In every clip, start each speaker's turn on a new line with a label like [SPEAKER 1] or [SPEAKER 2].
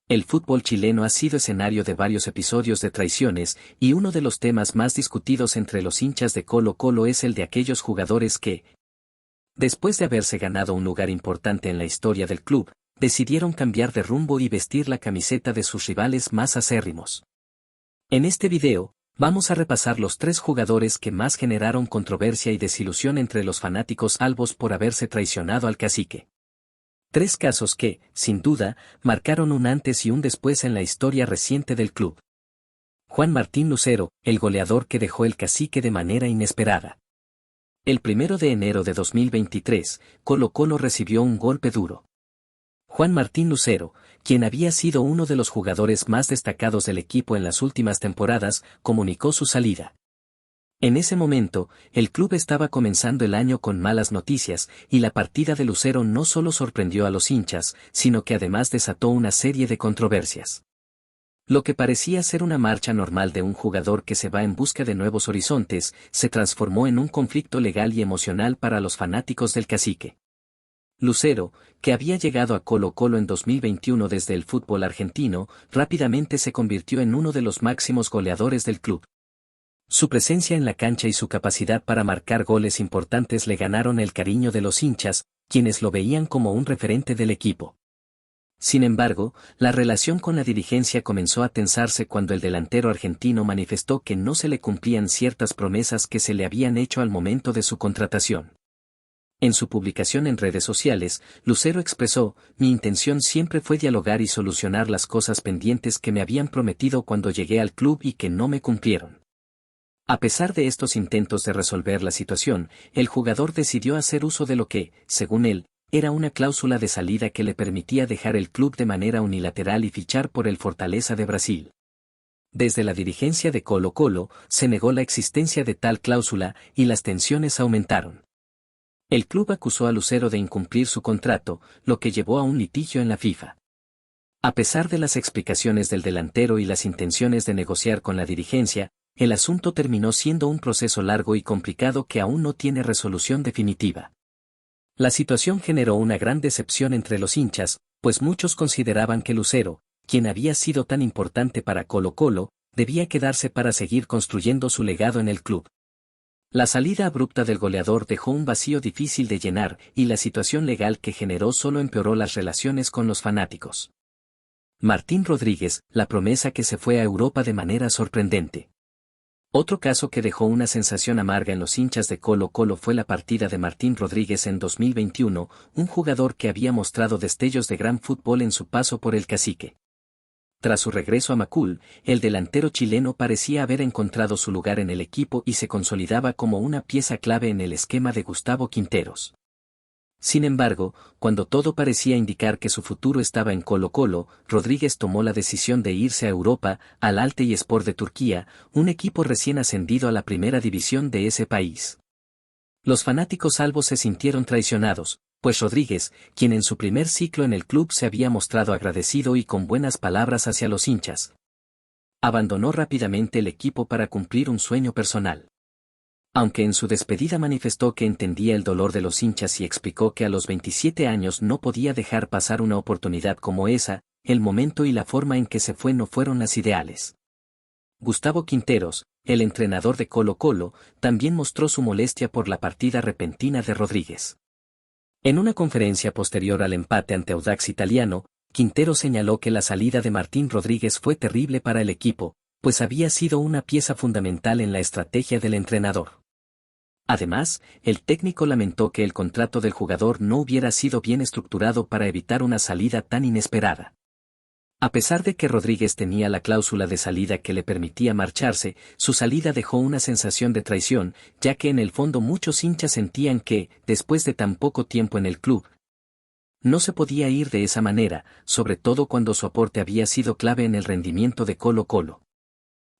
[SPEAKER 1] El fútbol chileno ha sido escenario de varios episodios de traiciones, y uno de los temas más discutidos entre los hinchas de Colo-Colo es el de aquellos jugadores que, después de haberse ganado un lugar importante en la historia del club, decidieron cambiar de rumbo y vestir la camiseta de sus rivales más acérrimos. En este video, vamos a repasar los 3 jugadores que más generaron controversia y desilusión entre los fanáticos albos por haberse traicionado al cacique. 3 casos que, sin duda, marcaron un antes y un después en la historia reciente del club. Juan Martín Lucero, el goleador que dejó el cacique de manera inesperada. El 1 de enero de 2023, Colo-Colo recibió un golpe duro. Juan Martín Lucero, quien había sido uno de los jugadores más destacados del equipo en las últimas temporadas, comunicó su salida. En ese momento, el club estaba comenzando el año con malas noticias, y la partida de Lucero no solo sorprendió a los hinchas, sino que además desató una serie de controversias. Lo que parecía ser una marcha normal de un jugador que se va en busca de nuevos horizontes, se transformó en un conflicto legal y emocional para los fanáticos del cacique. Lucero, que había llegado a Colo-Colo en 2021 desde el fútbol argentino, rápidamente se convirtió en uno de los máximos goleadores del club. Su presencia en la cancha y su capacidad para marcar goles importantes le ganaron el cariño de los hinchas, quienes lo veían como un referente del equipo. Sin embargo, la relación con la dirigencia comenzó a tensarse cuando el delantero argentino manifestó que no se le cumplían ciertas promesas que se le habían hecho al momento de su contratación. En su publicación en redes sociales, Lucero expresó: "Mi intención siempre fue dialogar y solucionar las cosas pendientes que me habían prometido cuando llegué al club y que no me cumplieron". A pesar de estos intentos de resolver la situación, el jugador decidió hacer uso de lo que, según él, era una cláusula de salida que le permitía dejar el club de manera unilateral y fichar por el Fortaleza de Brasil. Desde la dirigencia de Colo-Colo, se negó la existencia de tal cláusula, y las tensiones aumentaron. El club acusó a Lucero de incumplir su contrato, lo que llevó a un litigio en la FIFA. A pesar de las explicaciones del delantero y las intenciones de negociar con la dirigencia, el asunto terminó siendo un proceso largo y complicado que aún no tiene resolución definitiva. La situación generó una gran decepción entre los hinchas, pues muchos consideraban que Lucero, quien había sido tan importante para Colo-Colo, debía quedarse para seguir construyendo su legado en el club. La salida abrupta del goleador dejó un vacío difícil de llenar, y la situación legal que generó solo empeoró las relaciones con los fanáticos. Martín Rodríguez, la promesa que se fue a Europa de manera sorprendente. Otro caso que dejó una sensación amarga en los hinchas de Colo-Colo fue la partida de Martín Rodríguez en 2021, un jugador que había mostrado destellos de gran fútbol en su paso por el cacique. Tras su regreso a Macul, el delantero chileno parecía haber encontrado su lugar en el equipo y se consolidaba como una pieza clave en el esquema de Gustavo Quinteros. Sin embargo, cuando todo parecía indicar que su futuro estaba en Colo-Colo, Rodríguez tomó la decisión de irse a Europa, al Altayspor de Turquía, un equipo recién ascendido a la primera división de ese país. Los fanáticos albos se sintieron traicionados, pues Rodríguez, quien en su primer ciclo en el club se había mostrado agradecido y con buenas palabras hacia los hinchas, abandonó rápidamente el equipo para cumplir un sueño personal. Aunque en su despedida manifestó que entendía el dolor de los hinchas y explicó que a los 27 años no podía dejar pasar una oportunidad como esa, el momento y la forma en que se fue no fueron las ideales. Gustavo Quinteros, el entrenador de Colo-Colo, también mostró su molestia por la partida repentina de Rodríguez. En una conferencia posterior al empate ante Audax Italiano, Quinteros señaló que la salida de Martín Rodríguez fue terrible para el equipo, pues había sido una pieza fundamental en la estrategia del entrenador. Además, el técnico lamentó que el contrato del jugador no hubiera sido bien estructurado para evitar una salida tan inesperada. A pesar de que Rodríguez tenía la cláusula de salida que le permitía marcharse, su salida dejó una sensación de traición, ya que en el fondo muchos hinchas sentían que, después de tan poco tiempo en el club, no se podía ir de esa manera, sobre todo cuando su aporte había sido clave en el rendimiento de Colo-Colo.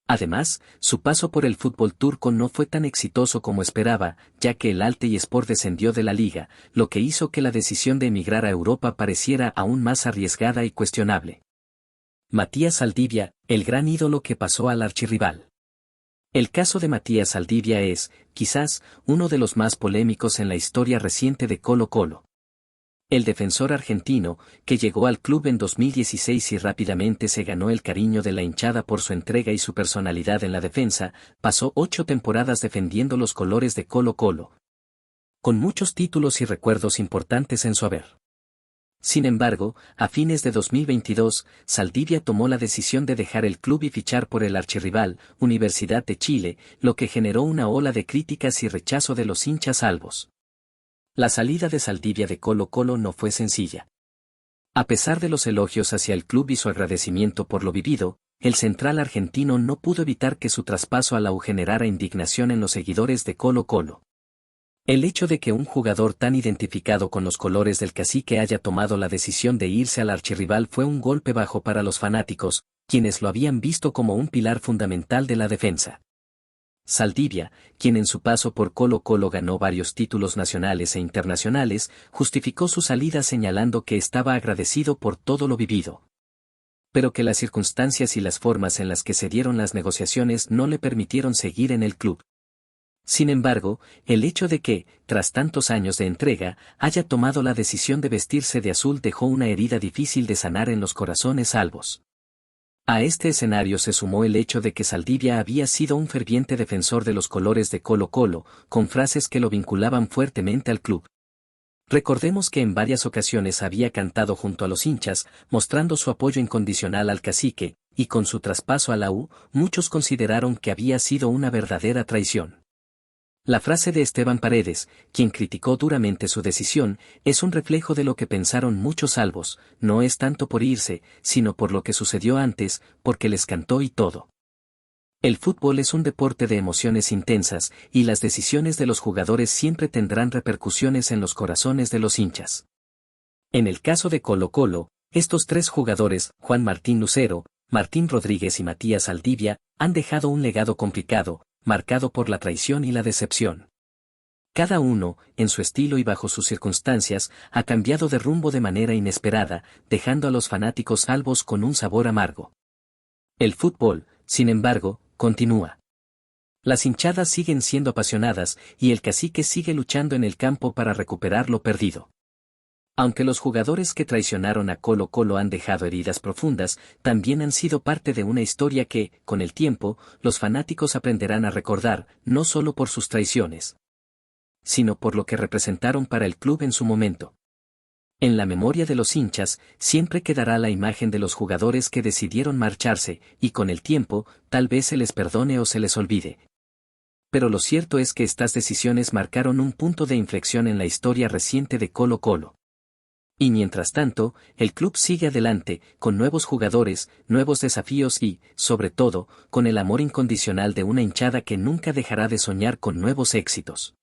[SPEAKER 1] Además, su paso por el fútbol turco no fue tan exitoso como esperaba, ya que el Altayspor descendió de la liga, lo que hizo que la decisión de emigrar a Europa pareciera aún más arriesgada y cuestionable. Matías Saldivia, el gran ídolo que pasó al archirrival. El caso de Matías Saldivia es, quizás, uno de los más polémicos en la historia reciente de Colo-Colo. El defensor argentino, que llegó al club en 2016 y rápidamente se ganó el cariño de la hinchada por su entrega y su personalidad en la defensa, pasó 8 temporadas defendiendo los colores de Colo-Colo, con muchos títulos y recuerdos importantes en su haber. Sin embargo, a fines de 2022, Saldivia tomó la decisión de dejar el club y fichar por el archirrival, Universidad de Chile, lo que generó una ola de críticas y rechazo de los hinchas albos. La salida de Saldivia de Colo-Colo no fue sencilla. A pesar de los elogios hacia el club y su agradecimiento por lo vivido, el central argentino no pudo evitar que su traspaso a la U generara indignación en los seguidores de Colo-Colo. El hecho de que un jugador tan identificado con los colores del cacique haya tomado la decisión de irse al archirrival fue un golpe bajo para los fanáticos, quienes lo habían visto como un pilar fundamental de la defensa. Saldivia, quien en su paso por Colo-Colo ganó varios títulos nacionales e internacionales, justificó su salida señalando que estaba agradecido por todo lo vivido, pero que las circunstancias y las formas en las que se dieron las negociaciones no le permitieron seguir en el club. Sin embargo, el hecho de que, tras tantos años de entrega, haya tomado la decisión de vestirse de azul dejó una herida difícil de sanar en los corazones albos. A este escenario se sumó el hecho de que Saldivia había sido un ferviente defensor de los colores de Colo-Colo, con frases que lo vinculaban fuertemente al club. Recordemos que en varias ocasiones había cantado junto a los hinchas, mostrando su apoyo incondicional al cacique, y con su traspaso a la U, muchos consideraron que había sido una verdadera traición. La frase de Esteban Paredes, quien criticó duramente su decisión, es un reflejo de lo que pensaron muchos albos, no es tanto por irse, sino por lo que sucedió antes, porque les cantó y todo. El fútbol es un deporte de emociones intensas, y las decisiones de los jugadores siempre tendrán repercusiones en los corazones de los hinchas. En el caso de Colo-Colo, estos 3 jugadores, Juan Martín Lucero, Martín Rodríguez y Matías Saldivia, han dejado un legado complicado, marcado por la traición y la decepción. Cada uno, en su estilo y bajo sus circunstancias, ha cambiado de rumbo de manera inesperada, dejando a los fanáticos albos con un sabor amargo. El fútbol, sin embargo, continúa. Las hinchadas siguen siendo apasionadas, y el cacique sigue luchando en el campo para recuperar lo perdido. Aunque los jugadores que traicionaron a Colo-Colo han dejado heridas profundas, también han sido parte de una historia que, con el tiempo, los fanáticos aprenderán a recordar, no solo por sus traiciones, sino por lo que representaron para el club en su momento. En la memoria de los hinchas, siempre quedará la imagen de los jugadores que decidieron marcharse, y con el tiempo, tal vez se les perdone o se les olvide. Pero lo cierto es que estas decisiones marcaron un punto de inflexión en la historia reciente de Colo-Colo. Y mientras tanto, el club sigue adelante, con nuevos jugadores, nuevos desafíos y, sobre todo, con el amor incondicional de una hinchada que nunca dejará de soñar con nuevos éxitos.